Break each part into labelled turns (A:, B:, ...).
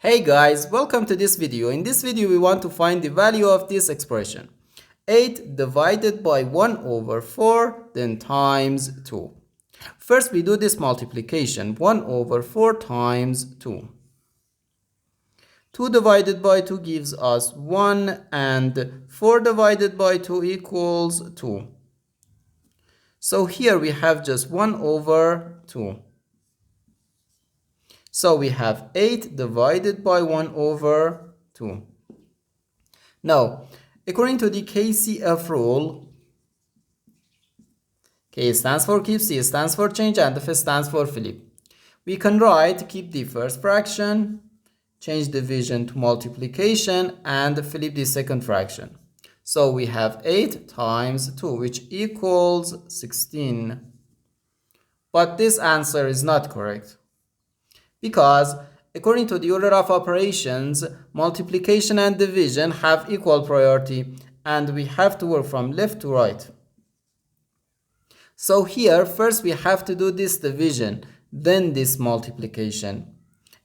A: Hey guys, welcome to this video. In this video, we want to find the value of this expression. 8 divided by 1 over 4, then times 2. First, we do this multiplication. 1 over 4 times 2. 2 divided by 2 gives us 1 and 4 divided by 2 equals 2. So here we have just 1 over 2. So we have 8 divided by 1 over 2. Now, according to the KCF rule, K stands for keep, C stands for change, and F stands for flip. We can write keep the first fraction, change division to multiplication, and flip the second fraction. So we have 8 times 2, which equals 16. But this answer is not correct, because according to the order of operations, multiplication and division have equal priority, and we have to work from left to right. So here, first we have to do this division, then this multiplication.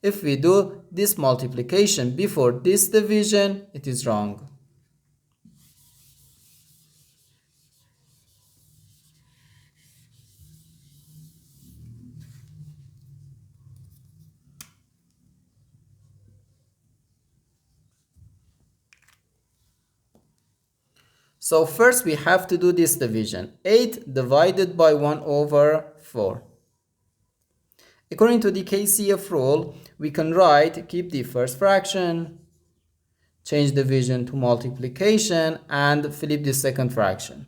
A: If we do this multiplication before this division, it is wrong. So first we have to do this division. 8 divided by 1 over 4. According to the KCF rule, we can write keep the first fraction, change division to multiplication, and flip the second fraction.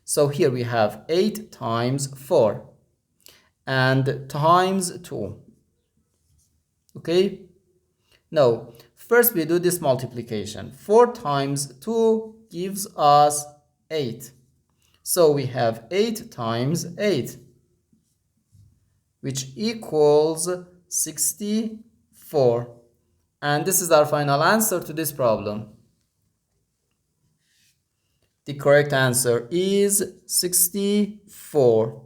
A: So here we have 8 times 4 and times 2. Okay? Now, first we do this multiplication. 4 times 2 gives us 8. So we have 8 times 8, which equals 64. And this is our final answer to this problem. The correct answer is 64.